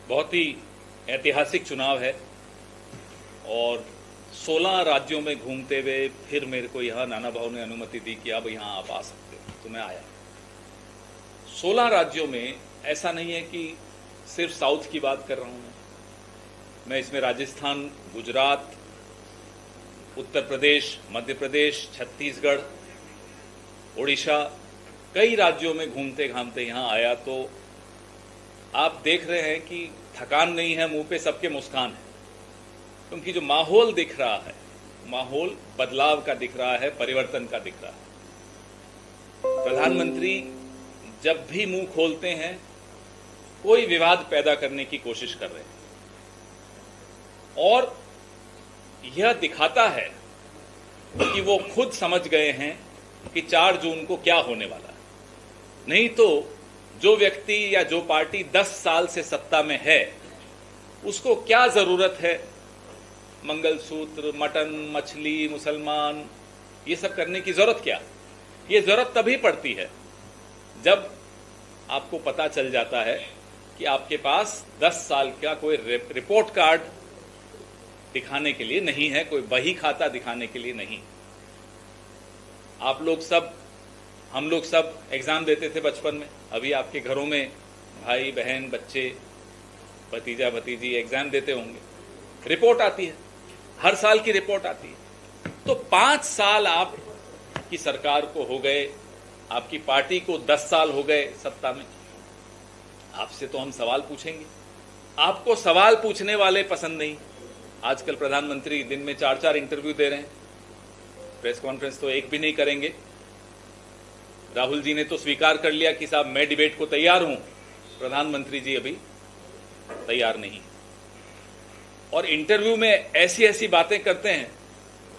बहुत ही ऐतिहासिक चुनाव है और 16 राज्यों में घूमते हुए फिर मेरे को यहाँ नाना भाव ने अनुमति दी कि अब यहाँ आप आ सकते हो, तो मैं आया। 16 राज्यों में ऐसा नहीं है कि सिर्फ साउथ की बात कर रहा हूँ मैं इसमें राजस्थान, गुजरात, उत्तर प्रदेश, मध्य प्रदेश, छत्तीसगढ़, उड़ीसा, कई राज्यों में घूमते घामते यहाँ आया। तो आप देख रहे हैं कि थकान नहीं है, मुंह पे सबके मुस्कान है, क्योंकि जो माहौल दिख रहा है, माहौल बदलाव का दिख रहा है, परिवर्तन का दिख रहा है। प्रधानमंत्री जब भी मुंह खोलते हैं कोई विवाद पैदा करने की कोशिश कर रहे हैं और यह दिखाता है कि वो खुद समझ गए हैं कि 4 जून को क्या होने वाला है। नहीं तो जो व्यक्ति या जो पार्टी 10 साल से सत्ता में है उसको क्या जरूरत है मंगलसूत्र, मटन, मछली, मुसलमान, ये सब करने की जरूरत क्या? ये जरूरत तभी पड़ती है जब आपको पता चल जाता है कि आपके पास 10 साल का कोई रिपोर्ट कार्ड दिखाने के लिए नहीं है, कोई बही खाता दिखाने के लिए नहीं। आप लोग सब, हम लोग सब एग्जाम देते थे बचपन में। अभी आपके घरों में भाई बहन, बच्चे, भतीजा भतीजी एग्जाम देते होंगे। रिपोर्ट आती है, हर साल की रिपोर्ट आती है। तो 5 साल आप की सरकार को हो गए, आपकी पार्टी को 10 साल हो गए सत्ता में। आपसे तो हम सवाल पूछेंगे, आपको सवाल पूछने वाले पसंद नहीं। आजकल प्रधानमंत्री दिन में 4-4 इंटरव्यू दे रहे हैं, प्रेस कॉन्फ्रेंस तो एक भी नहीं करेंगे। राहुल जी ने तो स्वीकार कर लिया कि साहब मैं डिबेट को तैयार हूं, प्रधानमंत्री जी अभी तैयार नहीं। और इंटरव्यू में ऐसी ऐसी बातें करते हैं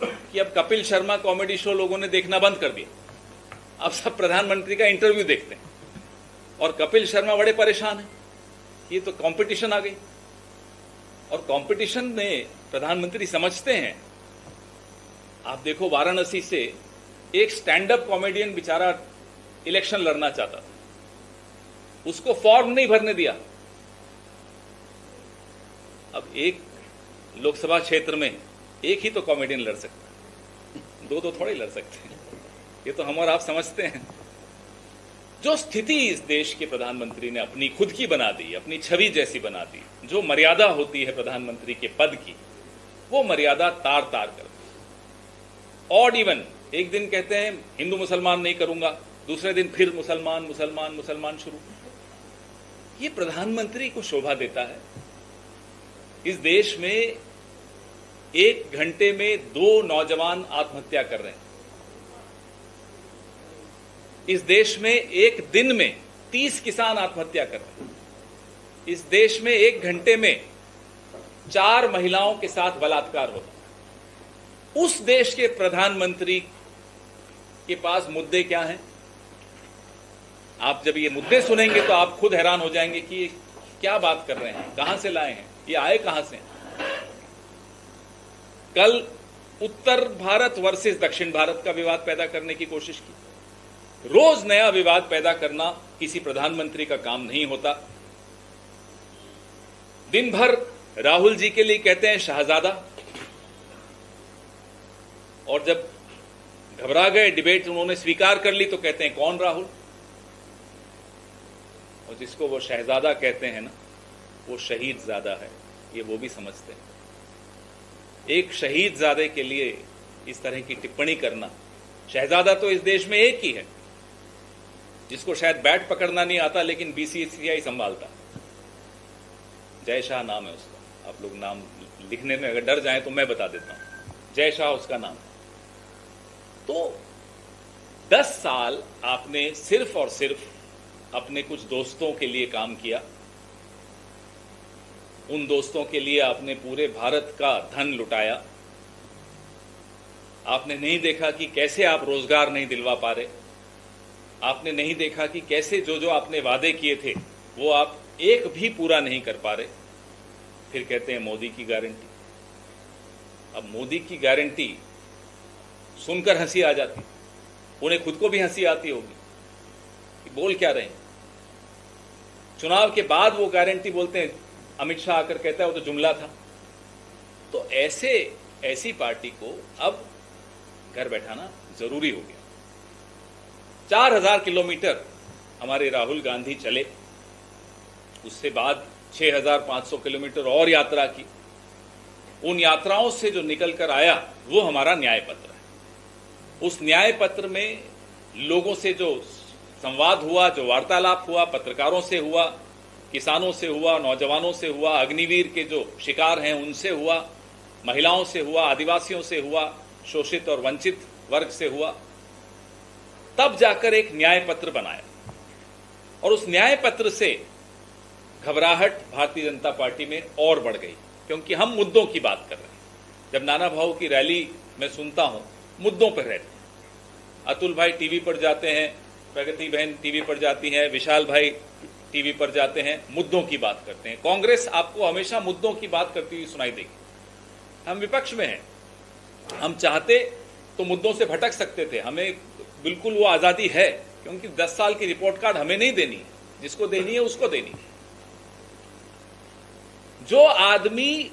कि अब कपिल शर्मा कॉमेडी शो लोगों ने देखना बंद कर दिया, अब सब प्रधानमंत्री का इंटरव्यू देखते हैं। और कपिल शर्मा बड़े परेशान हैं, ये तो कंपटीशन आ गई। और कंपटीशन में प्रधानमंत्री समझते हैं। आप देखो, वाराणसी से एक स्टैंड अप कॉमेडियन बेचारा इलेक्शन लड़ना चाहता था, उसको फॉर्म नहीं भरने दिया। अब एक लोकसभा क्षेत्र में एक ही तो कॉमेडियन लड़ सकता है, 2 थोड़े लड़ सकते हैं। ये तो हम और आप समझते हैं। जो स्थिति इस देश के प्रधानमंत्री ने अपनी खुद की बना दी, अपनी छवि जैसी बना दी, जो मर्यादा होती है प्रधानमंत्री के पद की, वो मर्यादा तार तार कर दी। ऑड इवन, एक दिन कहते हैं हिंदू मुसलमान नहीं करूंगा, दूसरे दिन फिर मुसलमान मुसलमान मुसलमान शुरू। ये प्रधानमंत्री को शोभा देता है? इस देश में 1 घंटे में 2 नौजवान आत्महत्या कर रहे हैं। इस देश में एक दिन में 30 किसान आत्महत्या कर रहे हैं। इस देश में 1 घंटे में 4 महिलाओं के साथ बलात्कार होता है। उस देश के प्रधानमंत्री के पास मुद्दे क्या हैं? आप जब ये मुद्दे सुनेंगे तो आप खुद हैरान हो जाएंगे कि ये क्या बात कर रहे हैं, कहां से लाए हैं, ये आए कहां से। कल उत्तर भारत वर्सेस दक्षिण भारत का विवाद पैदा करने की कोशिश की। रोज नया विवाद पैदा करना किसी प्रधानमंत्री का काम नहीं होता। दिन भर राहुल जी के लिए कहते हैं शहजादा, और जब घबरा गए, डिबेट उन्होंने स्वीकार कर ली, तो कहते हैं कौन राहुल। और जिसको वो शहजादा कहते हैं ना, वो शहीद ज़ादा है, ये वो भी समझते हैं। एक शहीद ज़ादे के लिए इस तरह की टिप्पणी करना, शहजादा तो इस देश में एक ही है जिसको शायद बैट पकड़ना नहीं आता लेकिन बीसीसीआई संभालता। जय शाह नाम है उसका। आप लोग नाम लिखने में अगर डर जाएं तो मैं बता देता हूं, जय शाह उसका नाम है। तो 10 साल आपने सिर्फ और सिर्फ अपने कुछ दोस्तों के लिए काम किया। उन दोस्तों के लिए आपने पूरे भारत का धन लुटाया। आपने नहीं देखा कि कैसे आप रोजगार नहीं दिलवा पा रहे। आपने नहीं देखा कि कैसे जो जो आपने वादे किए थे वो आप एक भी पूरा नहीं कर पा रहे। फिर कहते हैं मोदी की गारंटी। अब मोदी की गारंटी सुनकर हंसी आ जाती, उन्हें खुद को भी हंसी आती होगी कि बोल क्या रहे हैं। चुनाव के बाद वो गारंटी बोलते हैं अमित शाह आकर कहता है वो तो जुमला था। तो ऐसी पार्टी को अब घर बैठाना जरूरी हो गया। 4000 किलोमीटर हमारे राहुल गांधी चले, उससे बाद 6500 किलोमीटर और यात्रा की। उन यात्राओं से जो निकल कर आया वो हमारा न्याय पत्र है। उस न्याय पत्र में लोगों से जो संवाद हुआ, जो वार्तालाप हुआ, पत्रकारों से हुआ, किसानों से हुआ, नौजवानों से हुआ, अग्निवीर के जो शिकार हैं उनसे हुआ, महिलाओं से हुआ, आदिवासियों से हुआ, शोषित और वंचित वर्ग से हुआ, तब जाकर एक न्याय पत्र बनाया। और उस न्याय पत्र से घबराहट भारतीय जनता पार्टी में और बढ़ गई, क्योंकि हम मुद्दों की बात कर रहे हैं। जब नाना भाऊ की रैली में सुनता हूं, मुद्दों पर रहते हैं। अतुल भाई टीवी पर जाते हैं, प्रगति बहन टीवी पर जाती हैं, विशाल भाई टीवी पर जाते हैं, मुद्दों की बात करते हैं। कांग्रेस आपको हमेशा मुद्दों की बात करती हुई सुनाई देगी। हम विपक्ष में हैं, हम चाहते तो मुद्दों से भटक सकते थे, हमें बिल्कुल वो आजादी है, क्योंकि 10 साल की रिपोर्ट कार्ड हमें नहीं देनी, जिसको देनी है उसको देनी है। जो आदमी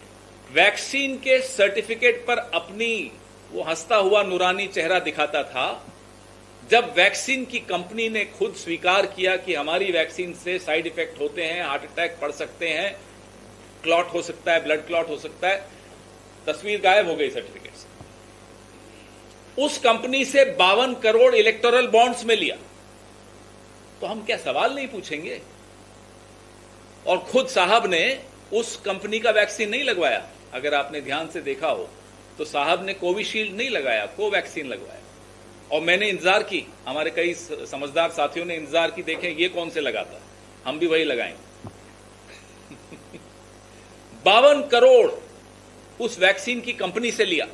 वैक्सीन के सर्टिफिकेट पर अपनी वो हंसता हुआ नूरानी चेहरा दिखाता था, जब वैक्सीन की कंपनी ने खुद स्वीकार किया कि हमारी वैक्सीन से साइड इफेक्ट होते हैं, हार्ट अटैक पड़ सकते हैं, क्लॉट हो सकता है, ब्लड क्लॉट हो सकता है, तस्वीर गायब हो गई सर्टिफिकेट से। उस कंपनी से 52 करोड़ इलेक्टोरल बॉन्ड्स में लिया, तो हम क्या सवाल नहीं पूछेंगे? और खुद साहब ने उस कंपनी का वैक्सीन नहीं लगवाया। अगर आपने ध्यान से देखा हो तो साहब ने कोविशील्ड नहीं लगाया, कोवैक्सीन लगवाया। और मैंने इंतजार की, हमारे कई समझदार साथियों ने इंतजार की, देखें ये कौन से लगाता, हम भी वही लगाएंगे। 52 करोड़ उस वैक्सीन की कंपनी से लिया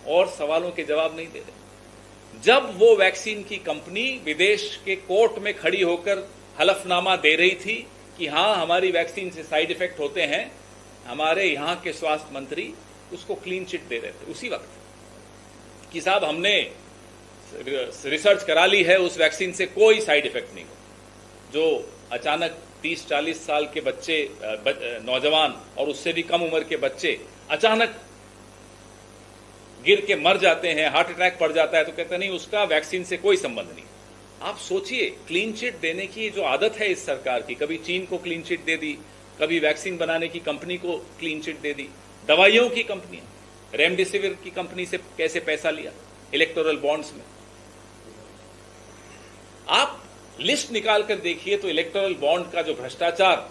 और सवालों के जवाब नहीं दे रहे। जब वो वैक्सीन की कंपनी विदेश के कोर्ट में खड़ी होकर हलफनामा दे रही थी कि हां हमारी वैक्सीन से साइड इफेक्ट होते हैं, हमारे यहां के स्वास्थ्य मंत्री उसको क्लीन चिट दे रहे थे उसी वक्त कि साहब हमने रिसर्च करा ली है, उस वैक्सीन से कोई साइड इफेक्ट नहीं हो। जो अचानक 30-40 साल के बच्चे, नौजवान और उससे भी कम उम्र के बच्चे अचानक गिर के मर जाते हैं, हार्ट अटैक पड़ जाता है, तो कहते नहीं उसका वैक्सीन से कोई संबंध नहीं। आप सोचिए, क्लीन चिट देने की जो आदत है इस सरकार की, कभी चीन को क्लीन चिट दे दी, कभी वैक्सीन बनाने की कंपनी को क्लीन चिट दे दी, दवाइयों की कंपनी, रेमडेसिविर की कंपनी से कैसे पैसा लिया इलेक्टोरल बॉन्ड्स में। आप लिस्ट निकाल कर देखिए तो इलेक्टोरल बॉन्ड का जो भ्रष्टाचार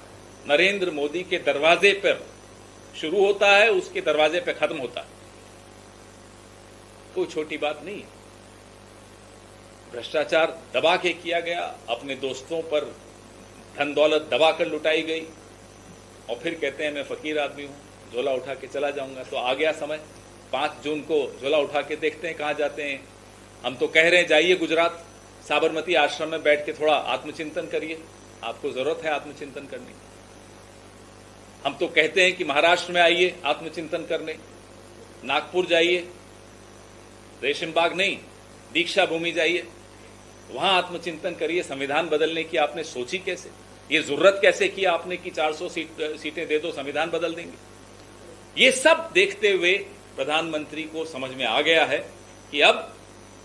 नरेंद्र मोदी के दरवाजे पर शुरू होता है, उसके दरवाजे पर खत्म होता है। कोई छोटी बात नहीं है। भ्रष्टाचार दबा के किया गया, अपने दोस्तों पर धन दौलत दबा कर लुटाई गई, और फिर कहते हैं मैं फकीर आदमी हूं, झोला उठा के चला जाऊंगा। तो आ गया समय, 5 जून को झोला उठा के देखते हैं कहां जाते हैं। हम तो कह रहे हैं जाइए गुजरात, साबरमती आश्रम में बैठ के थोड़ा आत्मचिंतन करिए, आपको जरूरत है आत्मचिंतन करने की। हम तो कहते हैं कि महाराष्ट्र में आइए आत्मचिंतन करने, नागपुर जाइए, रेशमबाग नहीं दीक्षा भूमि जाइए, वहां आत्मचिंतन करिए। संविधान बदलने की आपने सोची कैसे, ये जरूरत कैसे किया आपने कि 400 सीटें दे दो संविधान बदल देंगे। ये सब देखते हुए प्रधानमंत्री को समझ में आ गया है कि अब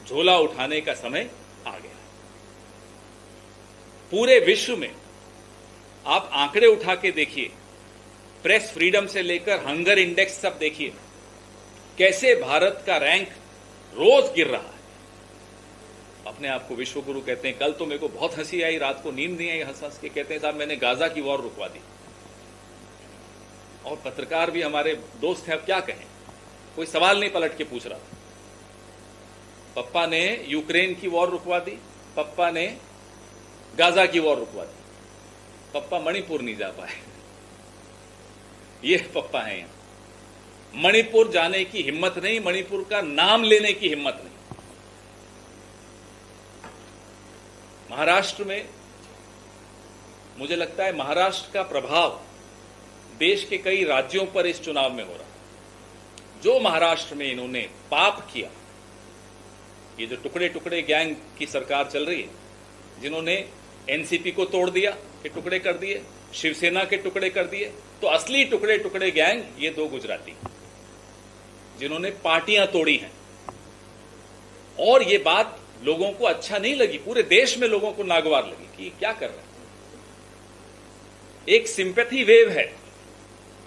झोला उठाने का समय आ गया। पूरे विश्व में आप आंकड़े उठा के देखिए, प्रेस फ्रीडम से लेकर हंगर इंडेक्स सब देखिए, कैसे भारत का रैंक रोज गिर रहा है। अपने आप को विश्व गुरु कहते हैं। कल तो मेरे को बहुत हंसी आई, रात को नींद नहीं आई हंस हंस के। कहते हैं साहब मैंने गाजा की वॉर रुकवा दी। और पत्रकार भी हमारे दोस्त हैं, अब क्या कहें, कोई सवाल नहीं पलट के पूछ रहा था। पप्पा ने यूक्रेन की वॉर रुकवा दी, पप्पा ने गाजा की वॉर रुकवा दी, पप्पा मणिपुर नहीं जा पाए। ये पप्पा हैं यहां। मणिपुर जाने की हिम्मत नहीं, मणिपुर का नाम लेने की हिम्मत नहीं। महाराष्ट्र में मुझे लगता है महाराष्ट्र का प्रभाव देश के कई राज्यों पर इस चुनाव में हो रहा है। जो महाराष्ट्र में इन्होंने पाप किया, ये जो टुकड़े टुकड़े गैंग की सरकार चल रही है, जिन्होंने एनसीपी को तोड़ दिया, के टुकड़े कर दिए, शिवसेना के टुकड़े कर दिए, तो असली टुकड़े टुकड़े गैंग ये दो गुजराती जिन्होंने पार्टियां तोड़ी हैं। और ये बात लोगों को अच्छा नहीं लगी, पूरे देश में लोगों को नागवार लगी कि क्या कर रहे हैं। एक सिंपैथी वेव है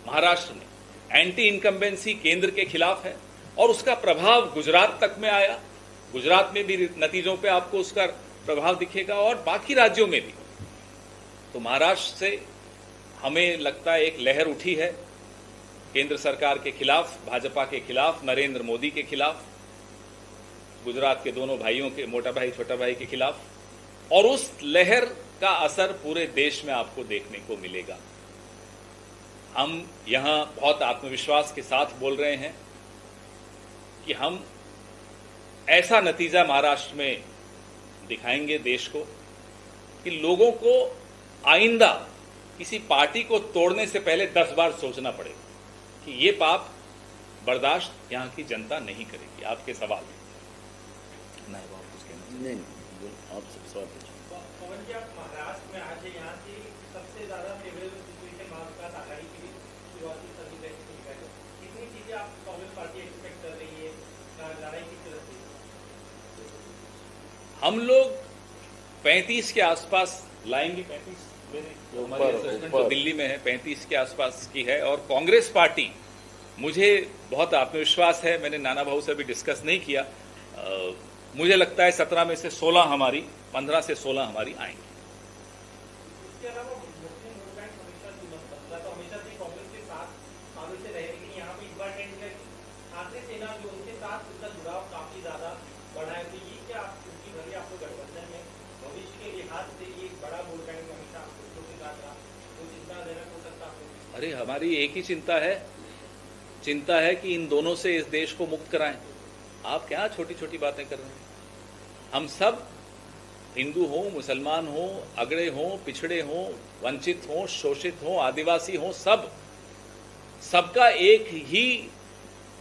महाराष्ट्र में, एंटी इनकम्बेंसी केंद्र के खिलाफ है और उसका प्रभाव गुजरात तक में आया। गुजरात में भी नतीजों पे आपको उसका प्रभाव दिखेगा और बाकी राज्यों में भी। तो महाराष्ट्र से हमें लगता है एक लहर उठी है केंद्र सरकार के खिलाफ, भाजपा के खिलाफ, नरेंद्र मोदी के खिलाफ, गुजरात के दोनों भाइयों के, मोटा भाई छोटा भाई के खिलाफ, और उस लहर का असर पूरे देश में आपको देखने को मिलेगा। हम यहां बहुत आत्मविश्वास के साथ बोल रहे हैं कि हम ऐसा नतीजा महाराष्ट्र में दिखाएंगे देश को कि लोगों को आइंदा किसी पार्टी को तोड़ने से पहले 10 बार सोचना पड़ेगा कि ये पाप बर्दाश्त यहां की जनता नहीं करेगी। आपके सवाल नहीं, बहुत कुछ कहना नहीं, आप सब सवाल पूछिए। पवन जी, आप महाराष्ट्र में आज यहाँ की सबसे ज्यादा फेवरेबल सिचुएशन महाविकास आघाड़ी की शुरुआती सभी बैठक, कितनी चीजें आप कांग्रेस पार्टी एक्सपेक्ट कर रही है, लड़ाई की तरफ से? हम लोग 35 के आसपास लाएंगे। 35 हमारे असेसमेंट तो दिल्ली में है, 35 के आसपास की है। और कांग्रेस पार्टी, मुझे बहुत आत्मविश्वास है, मैंने नाना भाऊ से भी डिस्कस नहीं किया, मुझे लगता है 17 में से 16 हमारी, 15 से 16 हमारी आएंगी। इसके अलावा मुस्लिम वोट बैंक हमेशा बदला, तो हमेशा से कांग्रेस के साथ सालों से रहे, लेकिन यहाँ पे इस बार ट्रेंड है ठाकरे सेना जो उनके साथ उसका जुड़ाव काफी ज्यादा बढ़ा है। तो ये क्या क्योंकि भले आपको गठबंधन में भविष्य के लिहाज से ये बड़ा वोट बैंक हमेशा आपको के साथ रहा, तो चिंताजनक हो सकता है? अरे हमारी एक ही चिंता है कि इन दोनों से इस देश को मुक्त कराएं। आप क्या छोटी छोटी बातें कर रहे हैं? हम सब, हिंदू हो, मुसलमान हो, अगड़े हो, पिछड़े हो, वंचित हो, शोषित हो, आदिवासी हो, सबका एक ही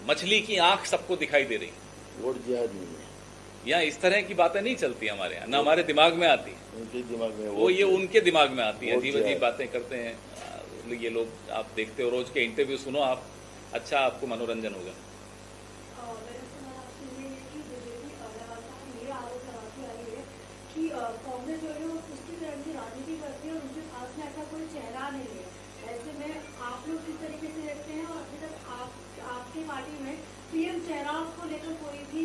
मछली की आंख सबको दिखाई दे रही है। वोट जिहाद नहीं है, यहाँ इस तरह की बातें नहीं चलती हमारे यहाँ, ना हमारे दिमाग में आती। उनके दिमाग में वो ये उनके दिमाग में आती है, वोट अजीब अजीब जिहाद। बातें करते हैं ये लोग। आप देखते हो, रोज के इंटरव्यू सुनो आप, अच्छा आपको मनोरंजन होगा। कांग्रेस जो है वो तुष्टिकरण की राजनीति करती है और उनके पास में ऐसा कोई चेहरा नहीं है। ऐसे में आप लोग किस तरीके से देखते हैं और अभी तक आपकी पार्टी में पीएम चेहरा को लेकर कोई भी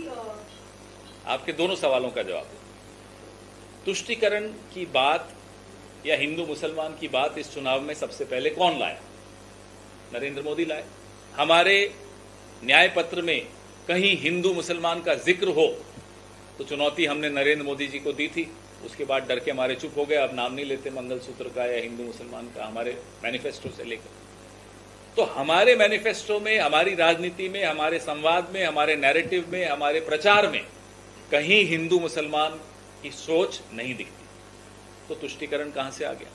आपके दोनों सवालों का जवाब। तुष्टिकरण की बात या हिंदू मुसलमान की बात इस चुनाव में सबसे पहले कौन लाया? नरेंद्र मोदी लाए। हमारे न्याय पत्र में कहीं हिंदू मुसलमान का जिक्र हो तो चुनौती हमने नरेंद्र मोदी जी को दी थी, उसके बाद डर के हमारे चुप हो गए, अब नाम नहीं लेते मंगलसूत्र का या हिंदू मुसलमान का, हमारे मैनिफेस्टो से लेकर। तो हमारे मैनिफेस्टो में, हमारी राजनीति में, हमारे संवाद में, हमारे नैरेटिव में, हमारे प्रचार में कहीं हिंदू मुसलमान की सोच नहीं दिखती। तो तुष्टिकरण कहां से आ गया?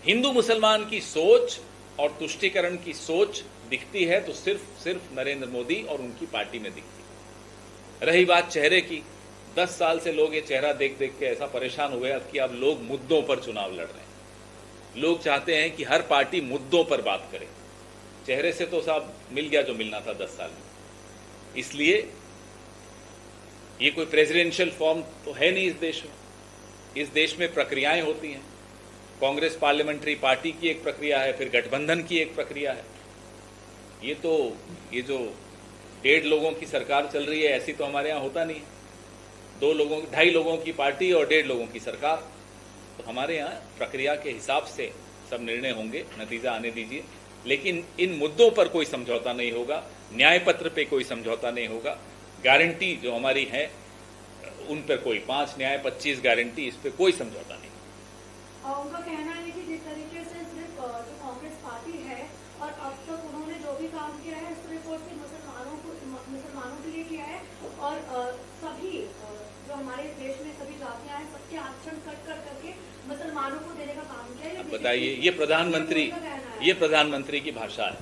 हिंदू मुसलमान की सोच और तुष्टिकरण की सोच दिखती है तो सिर्फ नरेंद्र मोदी और उनकी पार्टी में दिखती है। रही बात चेहरे की, 10 साल से लोग ये चेहरा देख देख के ऐसा परेशान हो गए कि अब लोग मुद्दों पर चुनाव लड़ रहे हैं। लोग चाहते हैं कि हर पार्टी मुद्दों पर बात करे। चेहरे से तो साहब मिल गया जो मिलना था 10 साल में। इसलिए ये कोई प्रेसिडेंशियल फॉर्म तो है नहीं इस देश में। इस देश में प्रक्रियाएं होती हैं। कांग्रेस पार्लियामेंट्री पार्टी की एक प्रक्रिया है, फिर गठबंधन की एक प्रक्रिया है। ये जो 1.5 लोगों की सरकार चल रही है, ऐसी तो हमारे यहाँ होता नहीं है। 2.5 लोगों की पार्टी और 1.5 लोगों की सरकार। तो हमारे यहाँ प्रक्रिया के हिसाब से सब निर्णय होंगे, नतीजा आने दीजिए। लेकिन इन मुद्दों पर कोई समझौता नहीं होगा, न्याय पत्र पे कोई समझौता नहीं होगा। गारंटी जो हमारी है उन पर कोई 5 न्याय 25 गारंटी, इस पे कोई समझौता नहीं। उनका कहना है कि जिस तरीके से सिर्फ जो कांग्रेस पार्टी है और अब तक उन्होंने जो भी काम किया है सिर्फ और सिर्फ मुसलमानों के लिए किया है और सभी जो हमारे देश में सभी जातियां हैं सबके आरक्षण कट करके मुसलमानों को देने का काम किया है। बताइए, ये प्रधानमंत्री की भाषा है।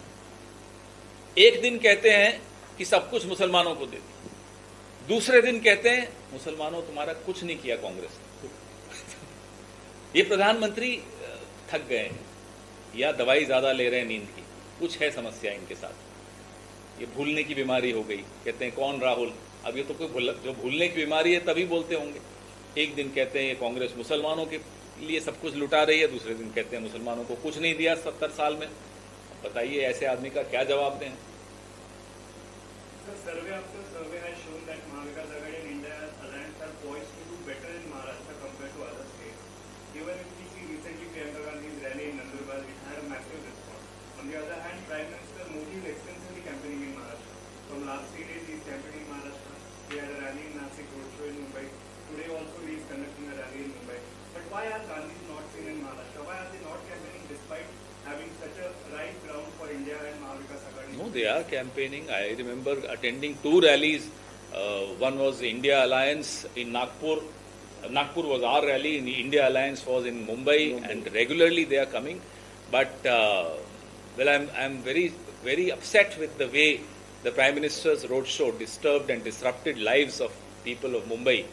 एक दिन कहते हैं कि सब कुछ मुसलमानों को दे दिया, दूसरे दिन कहते हैं मुसलमानों तुम्हारा कुछ नहीं किया कांग्रेस ने। ये प्रधानमंत्री थक गए हैं या दवाई ज़्यादा ले रहे हैं नींद की, कुछ है समस्या इनके साथ। ये भूलने की बीमारी हो गई, कहते हैं कौन राहुल, अब ये तो कोई जो भूलने की बीमारी है तभी बोलते होंगे। एक दिन कहते हैं ये कांग्रेस मुसलमानों के लिए सब कुछ लुटा रही है, दूसरे दिन कहते हैं मुसलमानों को कुछ नहीं दिया 70 साल में। बताइए ऐसे आदमी का क्या जवाब दें? Survey after survey has shown that Mahavikas Aghadi and India Alliance are poised to do better in Maharashtra compared to other states. Even if we see recently Priyanka Gandhi's rally in Nandurbar, it had a massive response. On the other hand, Prime Minister Modi is extensively campaigning in Maharashtra. From last 3 days, he is campaigning in Maharashtra. He had a rally in Nashik, roadshow in Mumbai. Today also he is conducting a rally in Mumbai. But why are Gandhis not seen in Maharashtra? Why are they not campaigning despite having such a right ground for India and Mahavikas Aghadi? No, they are campaigning. I remember attending 2 rallies. One was India Alliance in Nagpur. Nagpur was our rally. In India Alliance was in Mumbai, and regularly they are coming. But well, I'm very upset with the way the Prime Minister's roadshow disturbed and disrupted lives of people of Mumbai.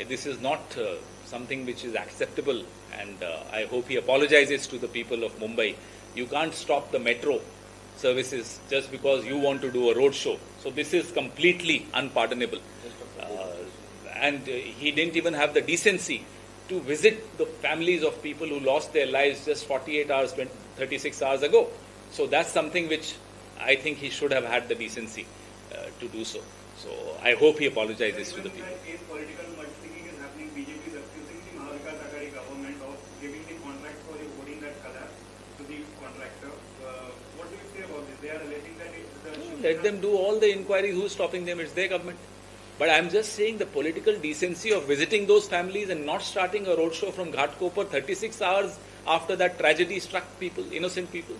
This is not something which is acceptable, and I hope he apologizes to the people of Mumbai. You can't stop the metro services just because you want to do a road show. So this is completely unpardonable. And he didn't even have the decency to visit the families of people who lost their lives just 48 hours, 36 hours ago. So that's something which I think he should have had the decency to do so. So I hope he apologizes to the people. Even in that case, political mudslinging is happening. BJP is accusing the Mahavikas Aghadi government of giving the contract for the hoarding that collapsed to the contractor. What do you say about this? They are alleging that Let them do all the inquiries. Who's stopping them? It's their government. But I'm just saying the political decency of visiting those families and not starting a roadshow from Ghatkopar 36 hours after that tragedy struck people, innocent people.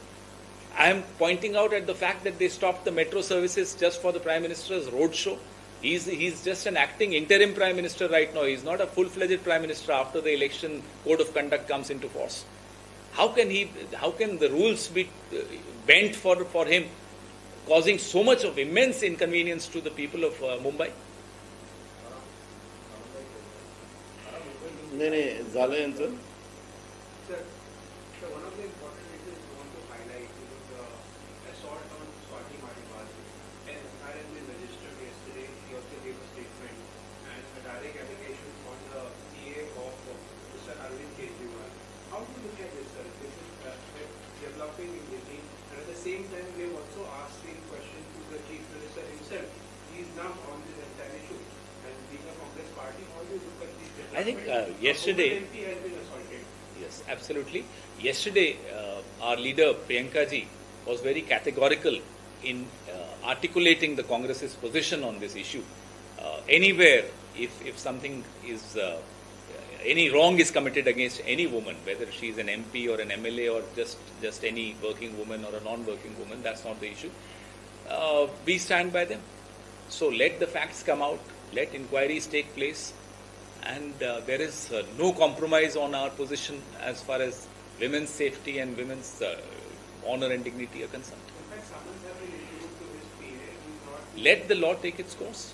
I am pointing out at the fact that they stopped the metro services just for the Prime Minister's roadshow. He's just an acting interim Prime Minister right now. He's not a full-fledged Prime Minister after the election code of conduct comes into force. How can the rules be bent for him, causing so much of immense inconvenience to the people of Mumbai? नाही झालं यांचं. Sir, one of the important issues we want to highlight is the assault on Swati Mahibal. And has been registered yesterday. He also gave a statement and a direct application on the CA of Mr. Arvind Kejriwal. How do you look at this, sir? This is developing in Delhi. And at the same time, we have also asked the question to the Chief Minister himself. He is now on this entire issue. And being a Congress party, how do you look at these developments? I think yesterday... MP has been assaulted. Yes, absolutely. Yesterday, our leader Priyanka ji was very categorical in articulating the Congress's position on this issue. Anywhere, if something is, any wrong is committed against any woman, whether she is an MP or an MLA or just any working woman or a non-working woman, that's not the issue. We stand by them. So let the facts come out, let inquiries take place. And there is no compromise on our position as far as women's safety and women's honor and dignity are concerned. In fact, summons have been issued to his PA. He's not. Let the law take its course.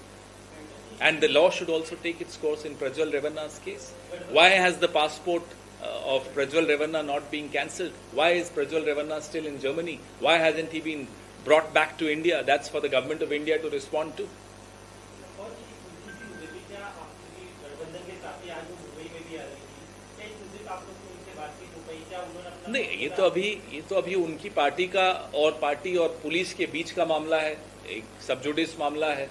And the law should also take its course in Prajwal Revanna's case. Why has the passport of Prajwal Revanna not been cancelled? Why is Prajwal Revanna still in Germany? Why hasn't he been brought back to India? That's for the government of India to respond to. और उनकी BJP क्या आपकी गठबंधन के साथ ही आज वो मुंबई में भी आ रही थी, क्या इस मुद्दे पर आप लोग से उनसे बातचीत हो पाई? क्या उन्होंने अपना नहीं, ये तो अभी उनकी पार्टी का और पार्टी और पुलिस के बीच का मामला है, एक सबजुडिस मामला है,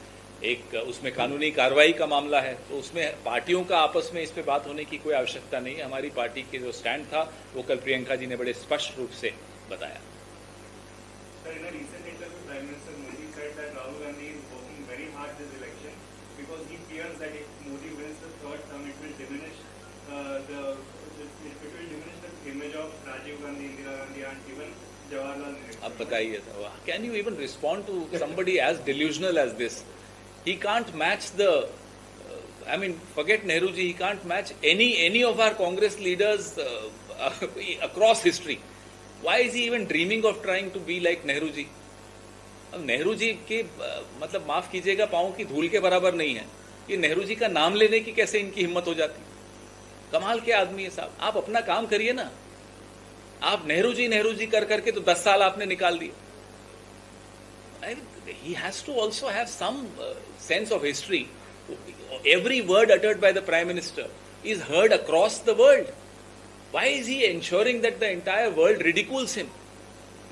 एक उसमें कानूनी कार्रवाई का मामला है, तो उसमें पार्टियों का आपस में इस पे बात होने की कोई आवश्यकता नहीं है। हमारी पार्टी के जो स्टैंड था वो कल प्रियंका जी ने बड़े स्पष्ट रूप से बताया। Sir, in a recent interview, Prime Minister Modi said that Rahul Gandhi is working very hard this election because he fears that if Modi wins the third term, it will diminish the image of Rajiv Gandhi, Indira Gandhi, and even Jawaharlal Nehru. अब बताइए, can you even respond to somebody as delusional as this? He can't match the, I mean, forget Nehru ji, he can't match any of our Congress leaders across history. Why is he even dreaming of trying to be like Nehru ji? अब नेहरू जी के मतलब माफ कीजिएगा पाँव की धूल के बराबर नहीं है। ये नेहरू जी का नाम लेने की कैसे इनकी हिम्मत हो जाती? कमाल के आदमी है साहब। आप अपना काम करिए ना, आप नेहरू जी कर करके तो 10 साल आपने निकाल दिए. He has to also have some sense of history. Every word uttered by the Prime Minister is heard across the world. Why is he ensuring that the entire world ridicules him?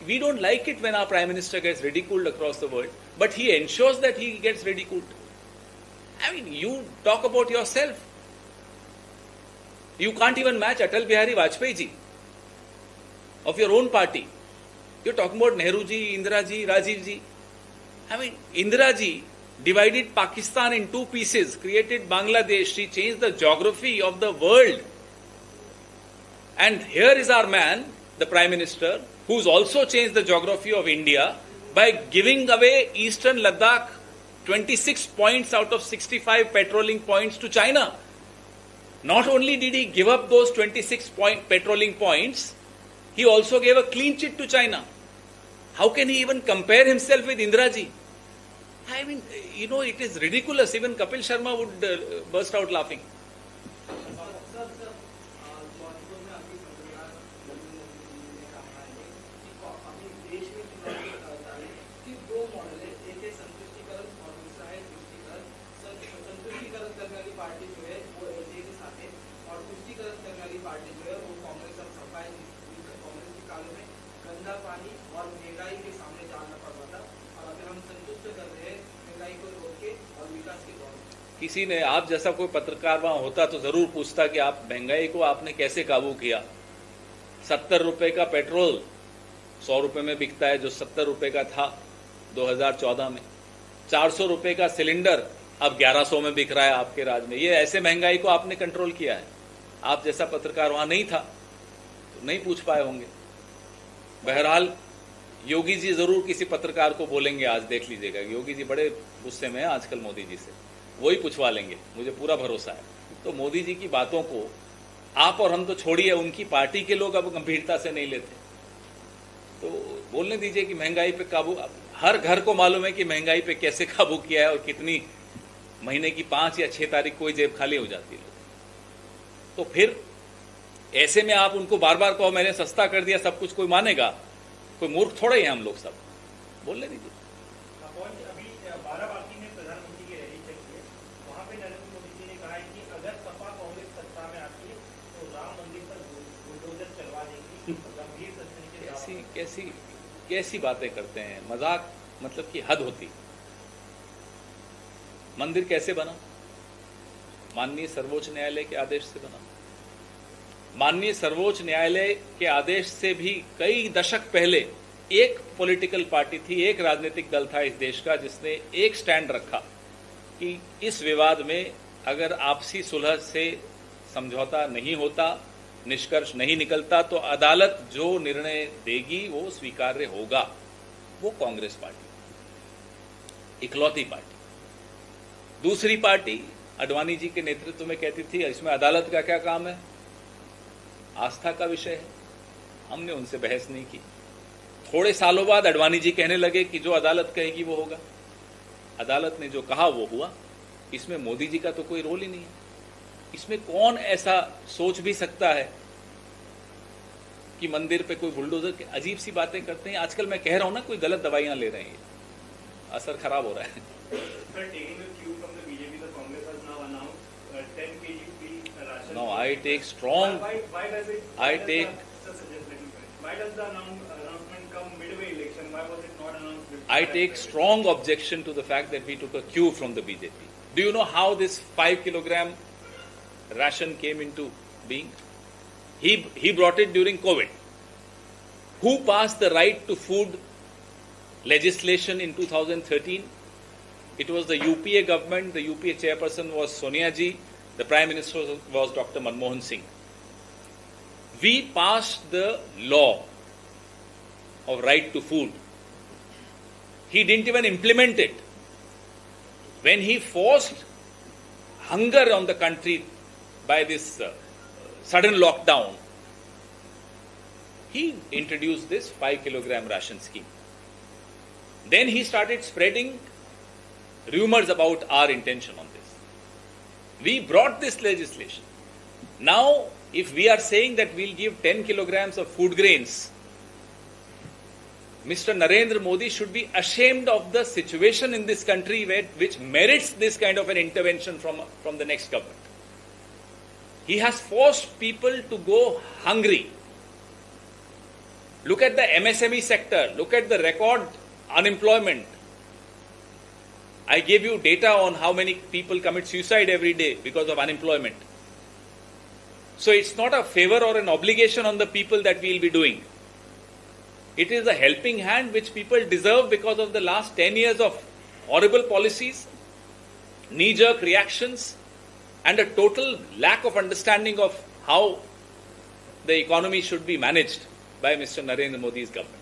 We don't like it when our Prime Minister gets ridiculed across the world, but he ensures that he gets ridiculed. I mean, you talk about yourself. You can't even match Atal Bihari Vajpayee ji of your own party. You're talking about Nehru ji, Indira ji, Rajiv ji. I mean, Indira ji divided Pakistan in two pieces, created Bangladesh, she changed the geography of the world. And here is our man, the Prime Minister, who's also changed the geography of India by giving away Eastern Ladakh 26 points out of 65 patrolling points to China. Not only did he give up those 26 patrolling points, he also gave a clean chit to China. How can he even compare himself with Indira ji? I mean, you know, it is ridiculous. Even Kapil Sharma would burst out laughing. किसी ने, आप जैसा कोई पत्रकार वहां होता तो जरूर पूछता कि आप महंगाई को आपने कैसे काबू किया. 70 रुपए का पेट्रोल 100 रुपए में बिकता है, जो 70 रुपए का था 2014 में. 400 रुपए का सिलेंडर अब 1100 में बिक रहा है आपके राज में. ये ऐसे महंगाई को आपने कंट्रोल किया है. आप जैसा पत्रकार वहां नहीं था तो नहीं पूछ पाए होंगे. बहरहाल योगी जी जरूर किसी पत्रकार को बोलेंगे, आज देख लीजिएगा. योगी जी बड़े गुस्से में हैं आजकल मोदी जी से, वही पूछवा लेंगे, मुझे पूरा भरोसा है. तो मोदी जी की बातों को आप और हम तो छोड़िए, उनकी पार्टी के लोग अब गंभीरता से नहीं लेते. तो बोलने दीजिए कि महंगाई पे काबू. हर घर को मालूम है कि महंगाई पे कैसे काबू किया है और कितनी महीने की 5 या 6 तारीख कोई जेब खाली हो जाती है. तो फिर ऐसे में आप उनको बार बार कहो मैंने सस्ता कर दिया, सब कुछ कोई मानेगा? कोई मूर्ख थोड़ा ही है हम लोग सब. बोलने दीजिए. अभी बाराबांकी में प्रधानमंत्री की रैली चल रही है, वहां पे नरेंद्र मोदी जी ने कहा है कि अगर सपा कांग्रेस सत्ता में आती है तो राम मंदिर पर बुलडोजर चलवा देगी. गंभीर तरीके से कैसी बातें करते हैं. मजाक मतलब कि हद होती. मंदिर कैसे बना? माननीय सर्वोच्च न्यायालय के आदेश से बना. माननीय सर्वोच्च न्यायालय के आदेश से भी कई दशक पहले एक पॉलिटिकल पार्टी थी, एक राजनीतिक दल था इस देश का, जिसने एक स्टैंड रखा कि इस विवाद में अगर आपसी सुलह से समझौता नहीं होता, निष्कर्ष नहीं निकलता, तो अदालत जो निर्णय देगी वो स्वीकार्य होगा. वो कांग्रेस पार्टी, इकलौती पार्टी. दूसरी पार्टी अडवाणी जी के नेतृत्व में कहती थी इसमें अदालत का क्या काम है, आस्था का विषय है. हमने उनसे बहस नहीं की. थोड़े सालों बाद अडवाणी जी कहने लगे कि जो अदालत कहेगी वो होगा. अदालत ने जो कहा वो हुआ. इसमें मोदी जी का तो कोई रोल ही नहीं है. इसमें कौन ऐसा सोच भी सकता है कि मंदिर पे कोई बुलडोजर के अजीब सी बातें करते हैं. आजकल मैं कह रहा हूं ना, कोई गलत दवाइयां ले रहे हैं, असर खराब हो रहा है. No, I take strong. Why does it? I take. Why does the announcement come midway election? Why was it not announced before? I take strong objection to the fact that we took a cue from the BJP. Do you know how this 5 kilogram ration came into being? He brought it during COVID. Who passed the right to food legislation in 2013? It was the UPA government. The UPA chairperson was Sonia Ji. The Prime Minister was Dr. Manmohan Singh. We passed the law of right to food. He didn't even implement it. When he forced hunger on the country by this sudden lockdown, he introduced this 5 kilogram ration scheme. Then he started spreading rumors about our intention on this. We brought this legislation. Now if we are saying that we'll give 10 kilograms of food grains, Mr. Narendra Modi should be ashamed of the situation in this country which merits this kind of an intervention from the next government. He has forced people to go hungry. Look at the MSME sector. Look at the record unemployment. I gave you data on how many people commit suicide every day because of unemployment. So it's not a favor or an obligation on the people that we will be doing. It is a helping hand which people deserve because of the last 10 years of horrible policies, knee-jerk reactions, and a total lack of understanding of how the economy should be managed by Mr. Narendra Modi's government.